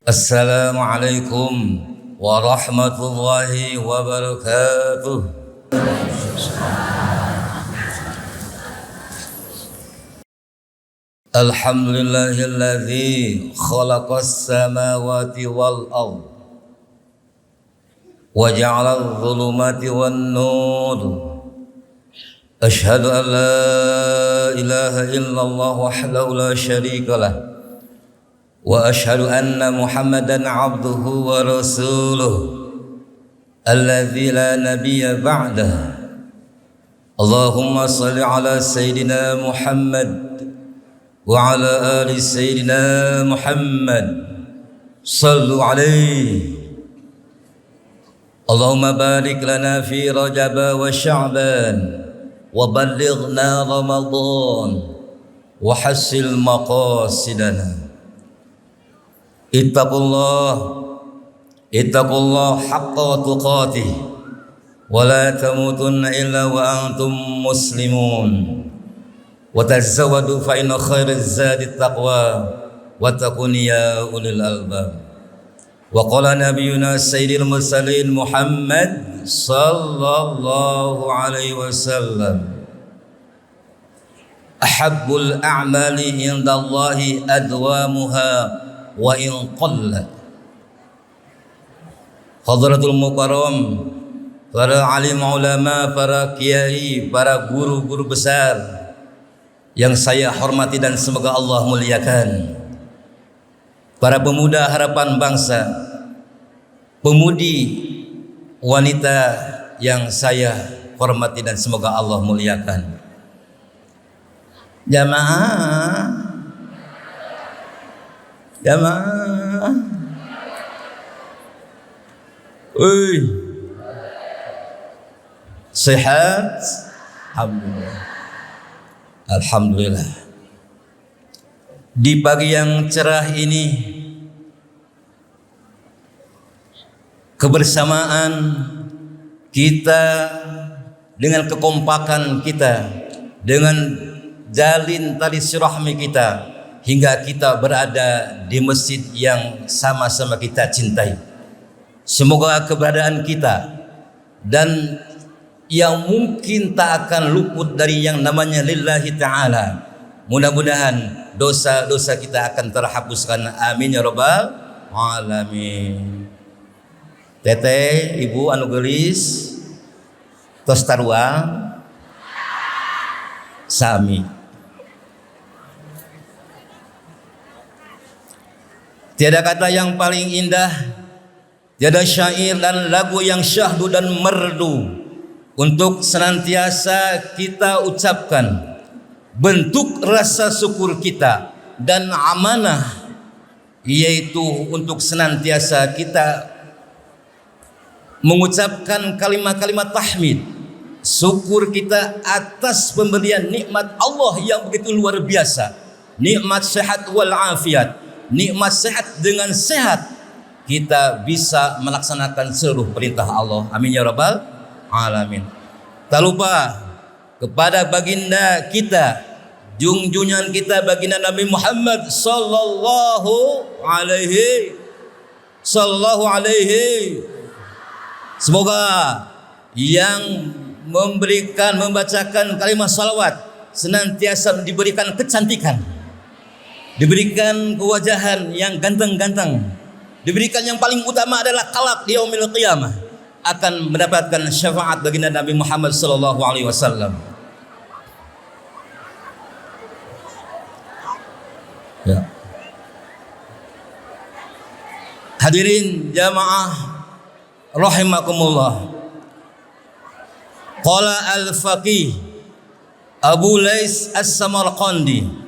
Assalamualaikum warahmatullahi wabarakatuh. Alhamdulillahilladzi khalaqas samawati wal ard wa ja'alal dhulumati wan nur. Asyhadu an la ilaha illallah wahdahu la syarika lah. Wa ashhadu anna Muhammadan abduhu wa rasuluh alladzi la nabiyya ba'dah. Allahumma salli ala sayyidina Muhammad wa ala ali sayyidina Muhammad. Sallu alaihi. Allahumma barik lana fi Rajab wa Sya'ban wa ballighna Ramadan wa hassil maqasidana. Ittaqullah haqqa tuqatih wa la tamutunna illa wa antum muslimun wa tazawwadu fa inna khairaz zadi taqwa wattaqun ya ulil albab. Wa qala nabiyyuna sayyidil mursalin Muhammad sallallahu alaihi wasallam, ahabbul a'mali indallahi adwamuha wa in qalla. Hadratul mukarram, para alim ulama, para kiai, para guru-guru besar yang saya hormati dan semoga Allah muliakan, para pemuda harapan bangsa, pemudi wanita yang saya hormati dan semoga Allah muliakan. Jamaah sehat? Alhamdulillah. Di pagi yang cerah ini, kebersamaan kita dengan kekompakan kita, dengan jalin tali silaturahmi kita, hingga kita berada di masjid yang sama-sama kita cintai. Semoga keberadaan kita dan yang mungkin tak akan luput dari yang namanya lillahi ta'ala, mudah-mudahan dosa-dosa kita akan terhapuskan. Amin ya rabbal alamin. Teteh ibu anu geulis tos taruang sami. Tiada kata yang paling indah, tiada syair dan lagu yang syahdu dan merdu untuk senantiasa kita ucapkan bentuk rasa syukur kita dan amanah, yaitu untuk senantiasa kita mengucapkan kalimat-kalimat tahmid, syukur kita atas pemberian nikmat Allah yang begitu luar biasa, nikmat sehat wal afiat. Nikmat sehat, dengan sehat kita bisa melaksanakan seluruh perintah Allah. Amin ya rabbal alamin. Tak lupa kepada baginda kita, junjungan kita baginda Nabi Muhammad sallallahu alaihi. Semoga yang membacakan kalimat salawat senantiasa diberikan kecantikan, diberikan kewajahan yang ganteng-ganteng, diberikan yang paling utama adalah kalak di yaumil qiyamah, akan mendapatkan syafaat baginda Nabi Muhammad sallallahu alaihi wasallam. Ya. Hadirin jamaah rahimakumullah. Qala al-faqih Abu Lais As-Samarqandi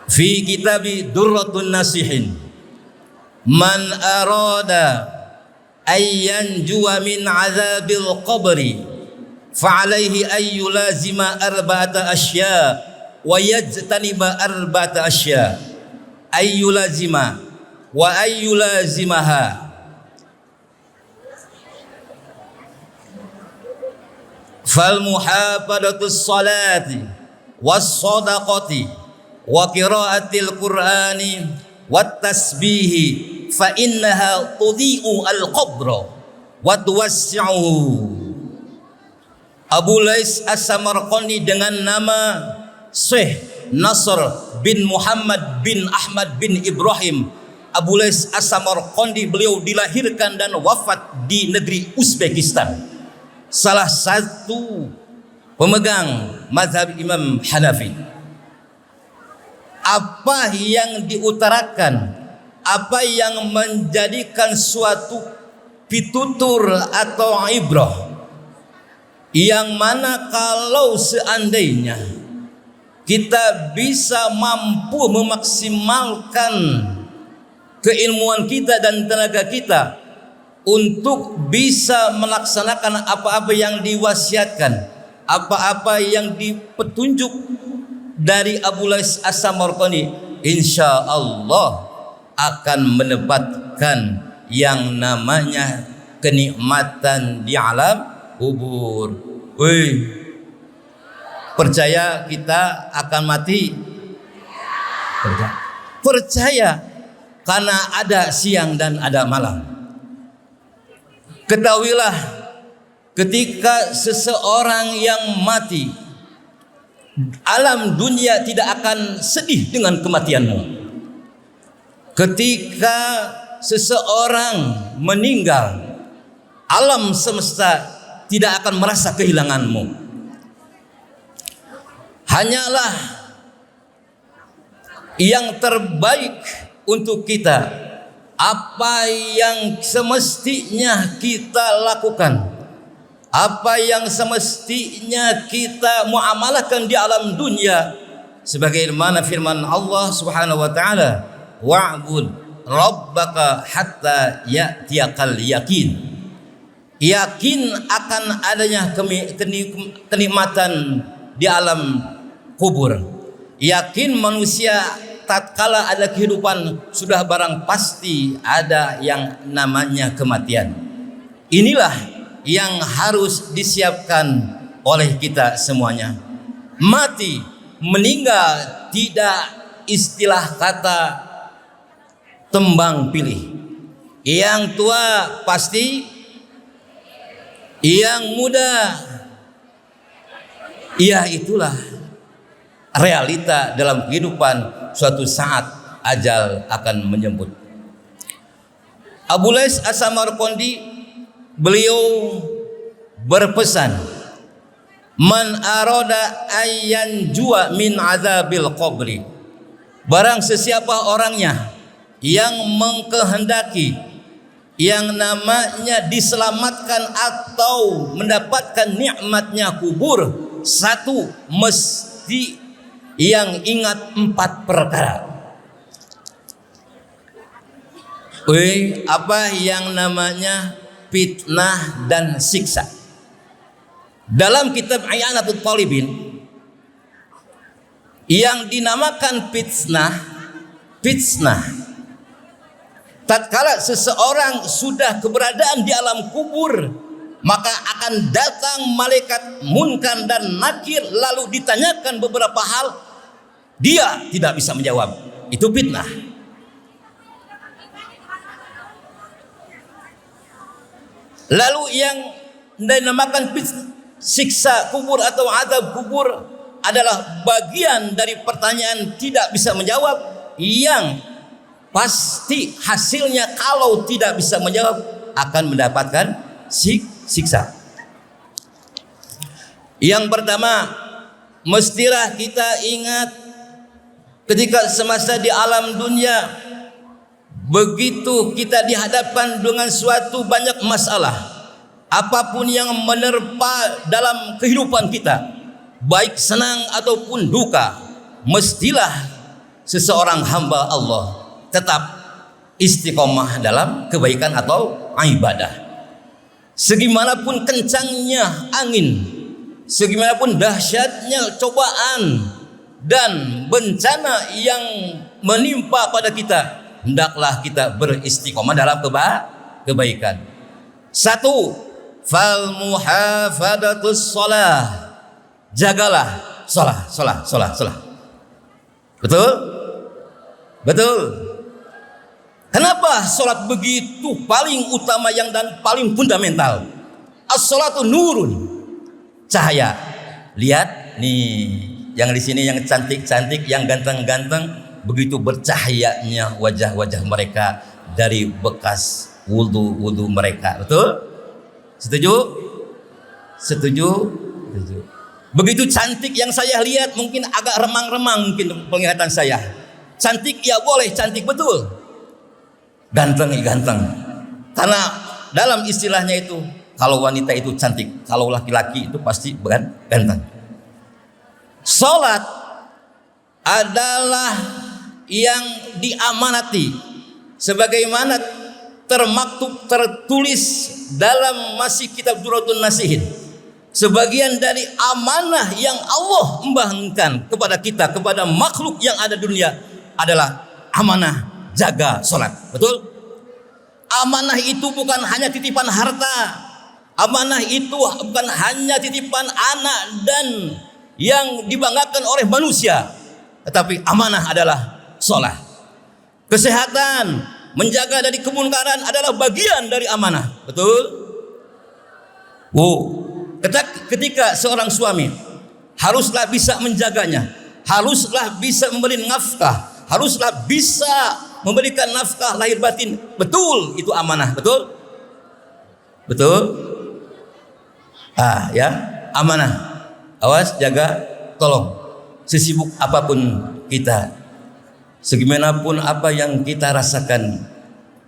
fi kitabi Durratun Nasihin, man arada ayyan juwa min azabil qabri fa'alaihi ayyulazima arba'ata asya wa yajtaniba arba'ata asya, ayyulazima wa ayyulazimaha. Fal muhafadatus salati was sadaqati wa qiraatil qur'ani wat tasbihi fa innaha tudhi'u al-qabra wa tuwassi'uhu. Abu Lais As-Samarqandi dengan nama Syekh Nasr bin Muhammad bin Ahmad bin Ibrahim Abu Lais As-Samarqandi, beliau dilahirkan dan wafat di negeri Uzbekistan, salah satu pemegang mazhab Imam Hanafi. Apa yang diutarakan, apa yang menjadikan suatu pitutur atau ibrah, yang mana kalau seandainya kita bisa mampu memaksimalkan keilmuan kita dan tenaga kita untuk bisa melaksanakan apa-apa yang diwasiatkan, apa-apa yang dipetunjuk dari Abu Lais As-Samarqandi, insya Allah akan mendapatkan yang namanya kenikmatan di alam kubur. Wih, percaya kita akan mati? Percaya. Karena ada siang dan ada malam. Ketahuilah, ketika seseorang yang mati, alam dunia tidak akan sedih dengan kematianmu. Ketika seseorang meninggal, alam semesta tidak akan merasa kehilanganmu. Hanyalah yang terbaik untuk kita, apa yang semestinya kita lakukan, apa yang semestinya kita muamalahkan di alam dunia, sebagaimana firman Allah Subhanahu wa taala, wa'bud rabbaka hatta ya'tiyakal yakin. Yakin akan adanya kenikmatan di alam kubur. Yakin manusia tatkala ada kehidupan sudah barang pasti ada yang namanya kematian. Inilah yang harus disiapkan oleh kita semuanya. Mati, meninggal tidak istilah kata tembang pilih. Yang tua pasti, yang muda, ya itulah realita dalam kehidupan. Suatu saat ajal akan menjemput. Abu Lais As-Samarqandi, beliau berpesan, man arada ayyan jua min azabil qabri, barang sesiapa orangnya yang mengkehendaki yang namanya diselamatkan atau mendapatkan nikmatnya kubur, satu, mesti yang ingat 4 perkara. Apa yang namanya fitnah dan siksa? Dalam kitab I'anatul Talibin yang dinamakan fitnah, tatkala seseorang sudah keberadaan di alam kubur, maka akan datang malaikat Munkar dan Nakir, lalu ditanyakan beberapa hal, dia tidak bisa menjawab. Itu fitnah. Lalu yang dinamakan siksa kubur atau azab kubur adalah bagian dari pertanyaan tidak bisa menjawab, yang pasti hasilnya kalau tidak bisa menjawab akan mendapatkan siksa. Yang pertama, mestilah kita ingat ketika semasa di alam dunia, begitu kita dihadapkan dengan suatu banyak masalah, apapun yang menerpa dalam kehidupan kita, baik senang ataupun duka, mestilah seseorang hamba Allah tetap istiqomah dalam kebaikan atau ibadah. Segimanapun kencangnya angin, segimanapun dahsyatnya cobaan dan bencana yang menimpa pada kita, hendaklah kita beristiqomah dalam kebaikan. Satu, fal muhafadatus shalah, jagalah shalah. Betul? Kenapa sholat begitu paling utama yang dan paling fundamental? As-sholatu nurun, cahaya. Lihat nih, yang di sini yang cantik-cantik, yang ganteng-ganteng, begitu bercahayanya wajah-wajah mereka dari bekas wudu mereka. Betul? Setuju? Setuju? Setuju. Begitu cantik yang saya lihat, mungkin agak remang-remang mungkin penglihatan saya. Cantik ya boleh, cantik betul. Ganteng ya ganteng. Karena dalam istilahnya itu, kalau wanita itu cantik, kalau laki-laki itu pasti ganteng. Salat adalah yang diamanati sebagaimana termaktub tertulis dalam masih kitab Duratun Nasihin. Sebagian dari amanah yang Allah membagikan kepada kita, kepada makhluk yang ada di dunia adalah amanah jaga sholat. Betul? Amanah itu bukan hanya titipan harta. Amanah itu bukan hanya titipan anak dan yang dibanggakan oleh manusia. Tetapi amanah adalah sholat. Kesehatan, menjaga dari kemunkaran adalah bagian dari amanah. Betul? Ketika seorang suami haruslah bisa menjaganya, haruslah bisa memberi nafkah, haruslah bisa memberikan nafkah lahir batin. Betul, itu amanah. Betul? Betul? Ya, amanah. Awas, jaga, tolong. Sesibuk apapun kita, segimanapun apa yang kita rasakan,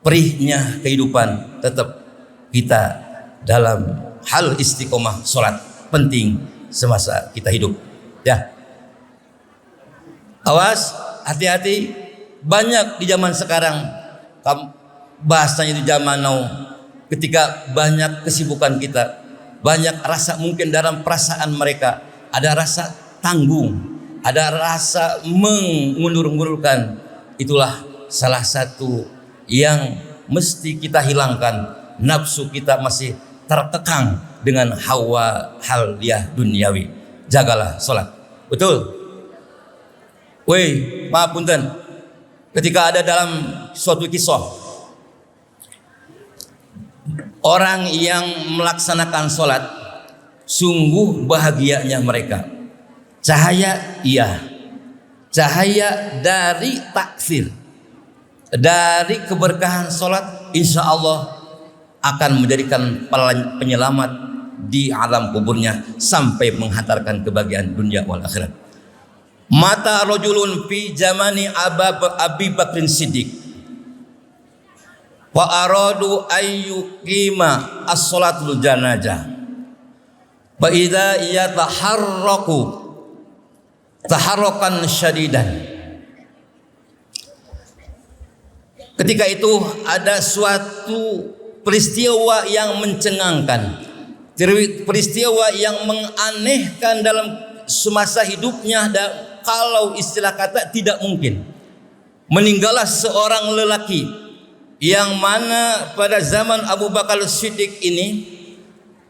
perihnya kehidupan, tetap kita dalam hal istiqomah sholat penting semasa kita hidup. Ya, awas, hati-hati. Banyak di zaman sekarang, bahasanya itu zaman now, ketika banyak kesibukan kita, banyak rasa mungkin dalam perasaan mereka ada rasa tanggung, ada rasa mengundur-undurkan. Itulah salah satu yang mesti kita hilangkan. Nafsu kita masih terkekang dengan hawa haliyah duniawi. Jagalah sholat. Betul? Woi, maaf punten. Ketika ada dalam suatu kisah orang yang melaksanakan sholat, sungguh bahagianya mereka. Cahaya iya, cahaya dari taksir, dari keberkahan sholat, insya Allah akan menjadikan penyelamat di alam kuburnya sampai menghantarkan kebahagiaan dunia wal akhirat. Mata rajulun fi zamani Abi Bakrin Siddiq wa aradu ayyuqima as-salatul janazah fa idza taharrakan syadidan. Ketika itu ada suatu peristiwa yang mencengangkan, peristiwa yang menganehkan dalam semasa hidupnya. Dan kalau istilah kata tidak mungkin, meninggallah seorang lelaki yang mana pada zaman Abu Bakar Siddiq ini,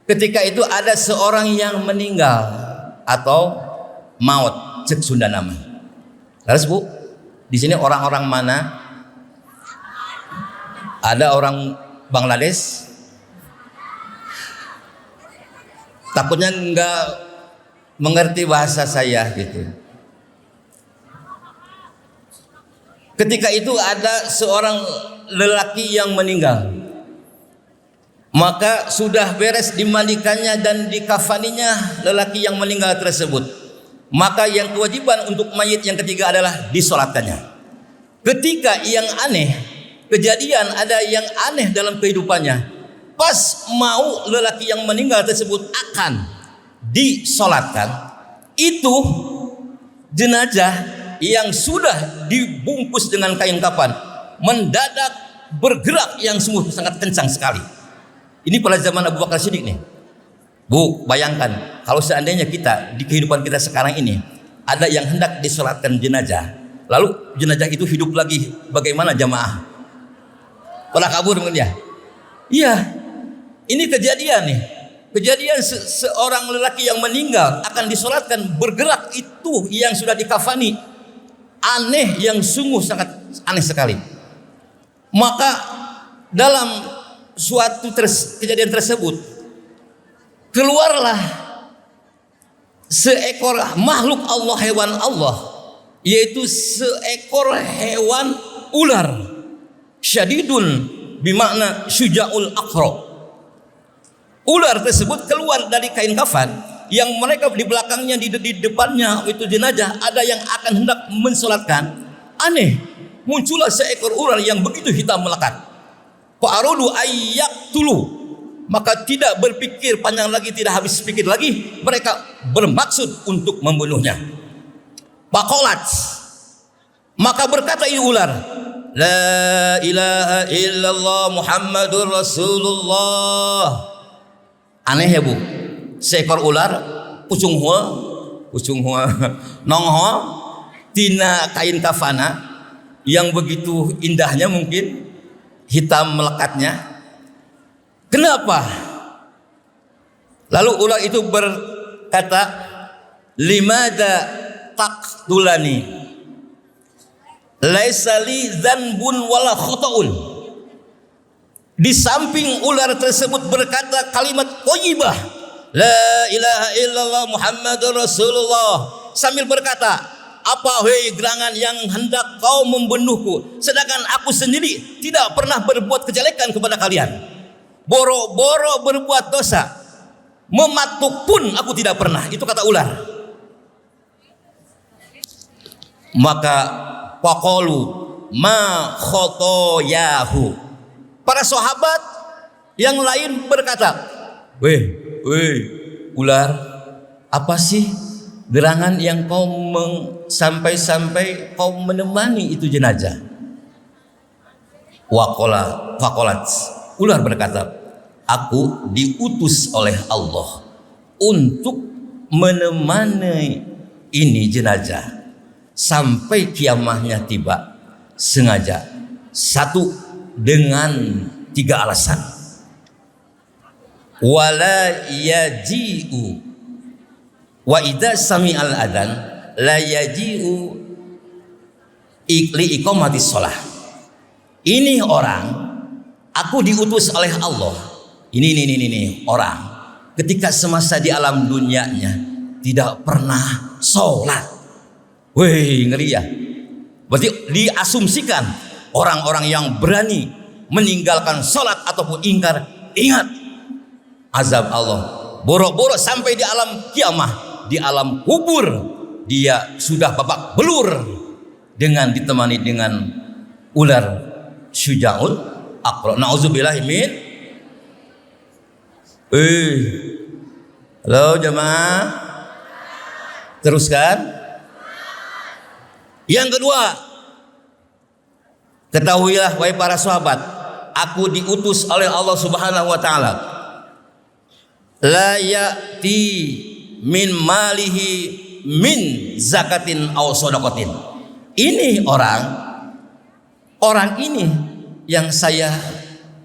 ketika itu ada seorang yang meninggal atau maut, cek Sunda nama. Lalu Bu, di sini orang-orang mana? Ada orang Bangladesh? Takutnya enggak mengerti bahasa saya gitu. Ketika itu ada seorang lelaki yang meninggal, maka sudah beres dimandikannya dan dikafaninya lelaki yang meninggal tersebut. Maka yang kewajiban untuk mayit yang ketiga adalah disolatkannya. Ketika yang aneh, kejadian ada yang aneh dalam kehidupannya. Pas mau lelaki yang meninggal tersebut akan disolatkan, itu jenazah yang sudah dibungkus dengan kain kafan mendadak bergerak yang sungguh sangat kencang sekali. Ini pada zaman Abu Bakar Siddiq nih. Bu, bayangkan kalau seandainya kita di kehidupan kita sekarang ini ada yang hendak disolatkan jenazah, lalu jenazah itu hidup lagi, bagaimana jamaah? Pada kabur mungkin ya? Iya, ini kejadian nih. Kejadian seorang lelaki yang meninggal akan disolatkan, bergerak itu yang sudah dikafani. Aneh, yang sungguh sangat aneh sekali. Maka dalam suatu kejadian tersebut keluarlah seekor makhluk Allah, hewan Allah, yaitu seekor hewan ular, syadidun bimakna syuja'ul aqra. Ular tersebut keluar dari kain kafan yang mereka di belakangnya, di depannya itu jenazah, ada yang akan hendak mensolatkan. Aneh, muncullah seekor ular yang begitu hitam melekat. Fa'arudu ayyak tulu, maka tidak berpikir panjang lagi, tidak habis pikir lagi, mereka bermaksud untuk membunuhnya. Faqalat, maka berkata ini ular, la ilaha illallah Muhammadur Rasulullah. Aneh ya bu, seekor ular pucung hua nongho tina kain kafana yang begitu indahnya, mungkin hitam melekatnya. Kenapa? Lalu ular itu berkata, limada taqtulani laisa li dzanbun wala khata'un. Di samping ular tersebut berkata kalimat thayyibah, la ilaha illallah Muhammadur Rasulullah, sambil berkata, apa hei gerangan yang hendak kau membunuhku, sedangkan aku sendiri tidak pernah berbuat kejelekan kepada kalian. Boro-boro berbuat dosa, mematuk pun aku tidak pernah. Itu kata ular. Maka faqalu ma khotoyahu. Para sahabat yang lain berkata, weh ular, apa sih gerangan yang kau sampai-sampai kau menemani itu jenazah? Faqalat, ular berkata, aku diutus oleh Allah untuk menemani ini jenazah sampai kiamahnya tiba, sengaja. Satu, dengan 3 alasan. Wala yaji'u, wa idza sami'al adzan la yaji'u li iqamatis shalah. Ini orang, aku diutus oleh Allah. Ini orang, ketika semasa di alam dunianya tidak pernah sholat. Wih, ngeri ya. Berarti diasumsikan orang-orang yang berani meninggalkan sholat ataupun ingkar, ingat azab Allah. Boro-boro sampai di alam kiamah, di alam kubur, dia sudah babak belur dengan ditemani dengan ular syuja'ul aqra. Nauzubillahi min. Halo jemaah, teruskan. Yang kedua, ketahuilah wahai para sahabat, aku diutus oleh Allah Subhanahu wa taala. La ya'ti min malihi min zakatin aw shadaqatin. Ini orang ini yang saya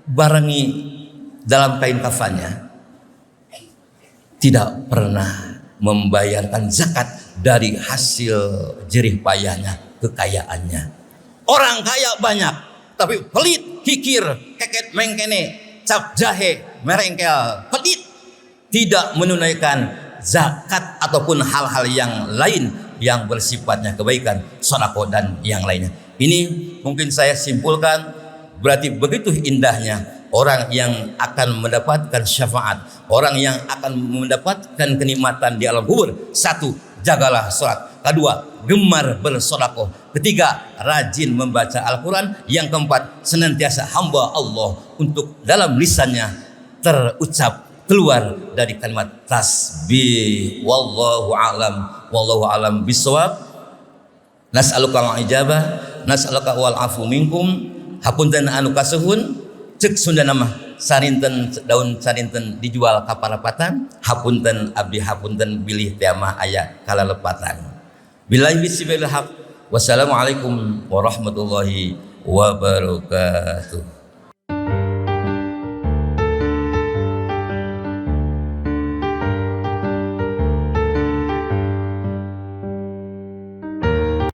barengi dalam kain kafannya tidak pernah membayarkan zakat dari hasil jerih payahnya, kekayaannya. Orang kaya banyak, tapi pelit, kikir, keket mengkene, cap jahe, merengkel, pelit, tidak menunaikan zakat ataupun hal-hal yang lain yang bersifatnya kebaikan, sedekah dan yang lainnya. Ini mungkin saya simpulkan, berarti begitu indahnya orang yang akan mendapatkan syafaat, orang yang akan mendapatkan kenikmatan di alam kubur. 1, jagalah sholat. 2, gemar bersedekah. 3, rajin membaca Al-Quran. Yang 4, senantiasa hamba Allah untuk dalam lisannya terucap keluar dari kalimat tasbih. Wallahu a'lam bisawab. Nas'aluka al-ijabah, nas'aluka wal afu minkum. Hapunten anu kasuhun, cek Sunda nama sarinten daun sarinten dijual kaparapatan. Hapunten abdi hapunten bilih tiamah aya kalalepatan. Billahi bismillahirrahmanirrahim. Wassalamualaikum warahmatullahi wabarakatuh.